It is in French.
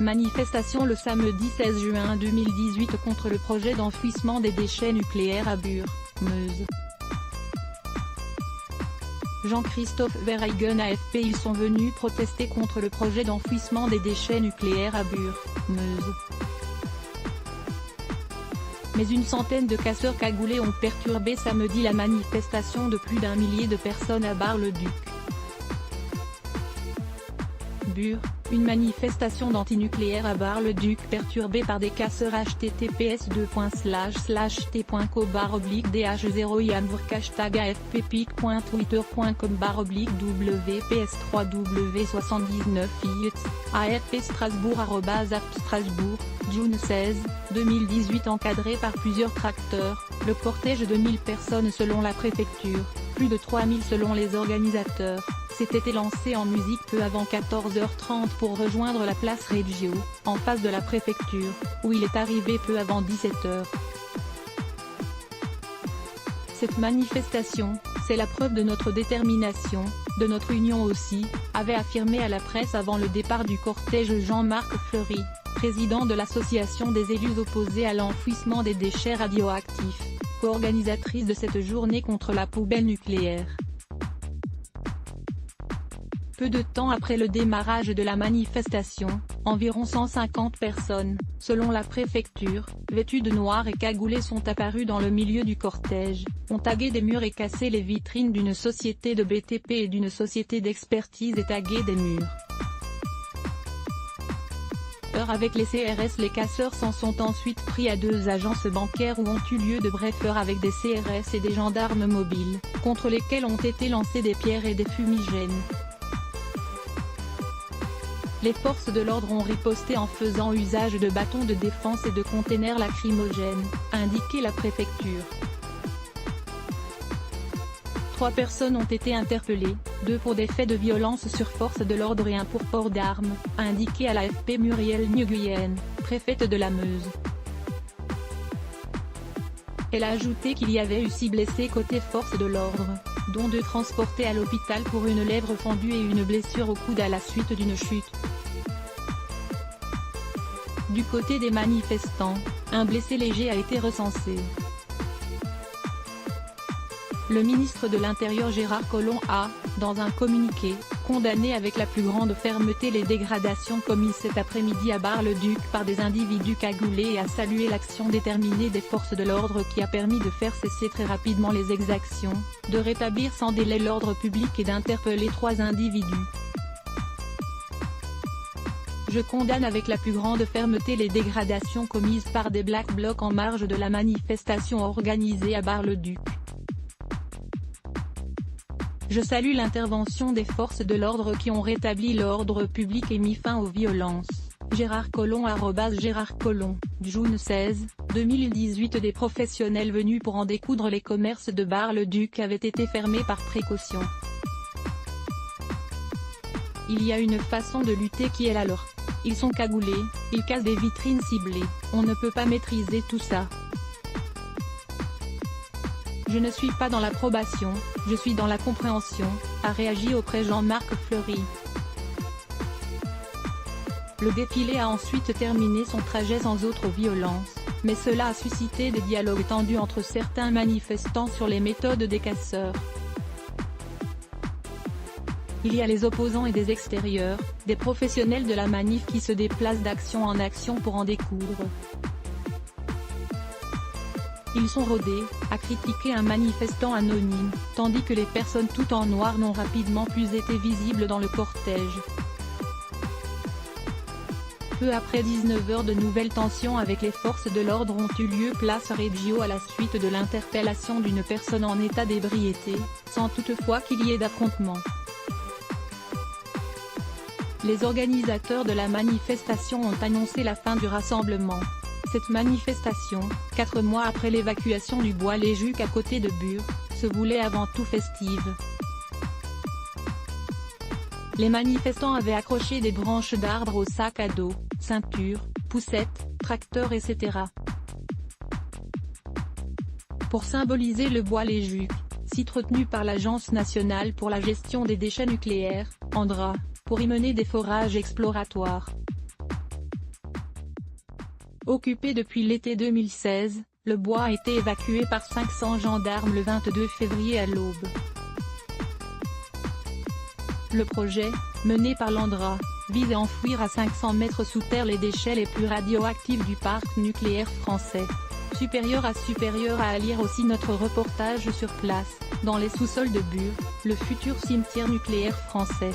Manifestation le samedi 16 juin 2018 contre le projet d'enfouissement des déchets nucléaires à Bure, Meuse. Jean-Christophe Verheigen AFP. Ils sont venus protester contre le projet d'enfouissement des déchets nucléaires à Bure, Meuse. Mais une centaine de casseurs cagoulés ont perturbé samedi la manifestation de plus d'1 millier de personnes à Bar-le-Duc. Bure, une manifestation d'antinucléaire à Bar-le-Duc perturbée par des casseurs. https://t.co/dh0ianvrk #fp-.twitter.com/wps3w79 AFP Strasbourg June 16, 2018. Encadré par plusieurs tracteurs, le cortège de 1000 personnes selon la préfecture, plus de 3000 selon les organisateurs, s'était élancé en musique peu avant 14h30 pour rejoindre la place Reggio, en face de la préfecture, où il est arrivé peu avant 17h. Cette manifestation, c'est la preuve de notre détermination, de notre union aussi, avait affirmé à la presse avant le départ du cortège Jean-Marc Fleury, président de l'association des élus opposés à l'enfouissement des déchets radioactifs, co-organisatrice de cette journée contre la poubelle nucléaire. Peu de temps après le démarrage de la manifestation, environ 150 personnes, selon la préfecture, vêtues de noir et cagoulées sont apparues dans le milieu du cortège, ont tagué des murs et cassé les vitrines d'une société de BTP et d'une société d'expertise et tagué des murs. Avec les CRS. Les casseurs s'en sont ensuite pris à 2 agences bancaires où ont eu lieu de brefs heurts avec des CRS et des gendarmes mobiles, contre lesquels ont été lancés des pierres et des fumigènes. Les forces de l'ordre ont riposté en faisant usage de bâtons de défense et de containers lacrymogènes, a indiqué la préfecture. 3 personnes ont été interpellées, 2 pour des faits de violence sur force de l'ordre et 1 pour port d'armes, a indiqué à l'AFP Muriel Nguyen, préfète de la Meuse. Elle a ajouté qu'il y avait eu 6 blessés côté force de l'ordre, dont 2 transportés à l'hôpital pour une lèvre fendue et une blessure au coude à la suite d'une chute. Du côté des manifestants, un blessé léger a été recensé. Le ministre de l'Intérieur Gérard Collomb a, dans un communiqué, condamné avec la plus grande fermeté les dégradations commises cet après-midi à Bar-le-Duc par des individus cagoulés et a salué l'action déterminée des forces de l'ordre qui a permis de faire cesser très rapidement les exactions, de rétablir sans délai l'ordre public et d'interpeller 3 individus. Je condamne avec la plus grande fermeté les dégradations commises par des Black Blocs en marge de la manifestation organisée à Bar-le-Duc. Je salue l'intervention des forces de l'ordre qui ont rétabli l'ordre public et mis fin aux violences. Gérard Collomb Gérard Collomb, June 16, 2018. Des professionnels venus pour en découdre les commerces de Bar-le-Duc avaient été fermés par précaution. Il y a une façon de lutter qui est la leur. Ils sont cagoulés, ils cassent des vitrines ciblées, on ne peut pas maîtriser tout ça. Je ne suis pas dans l'approbation, je suis dans la compréhension, a réagi auprès Jean-Marc Fleury. Le défilé a ensuite terminé son trajet sans autre violence, mais cela a suscité des dialogues tendus entre certains manifestants sur les méthodes des casseurs. Il y a les opposants et des extérieurs, des professionnels de la manif qui se déplacent d'action en action pour en découdre. Ils sont rodés, a critiqué un manifestant anonyme, tandis que les personnes tout en noir n'ont rapidement plus été visibles dans le cortège. Peu après 19h, de nouvelles tensions avec les forces de l'ordre ont eu lieu place Reggio à la suite de l'interpellation d'une personne en état d'ébriété, sans toutefois qu'il y ait d'affrontement. Les organisateurs de la manifestation ont annoncé la fin du rassemblement. Cette manifestation, 4 mois après l'évacuation du Bois-les-Jucs à côté de Bure, se voulait avant tout festive. Les manifestants avaient accroché des branches d'arbres aux sacs à dos, ceintures, poussettes, tracteurs etc. Pour symboliser le Bois-les-Jucs, site retenu par l'Agence nationale pour la gestion des déchets nucléaires, ANDRA, pour y mener des forages exploratoires. Occupé depuis l'été 2016, le bois a été évacué par 500 gendarmes le 22 février à l'aube. Le projet, mené par l'ANDRA, vise à enfouir à 500 mètres sous terre les déchets les plus radioactifs du parc nucléaire français. Supérieur à lire aussi notre reportage sur place, dans les sous-sols de Bure, le futur cimetière nucléaire français.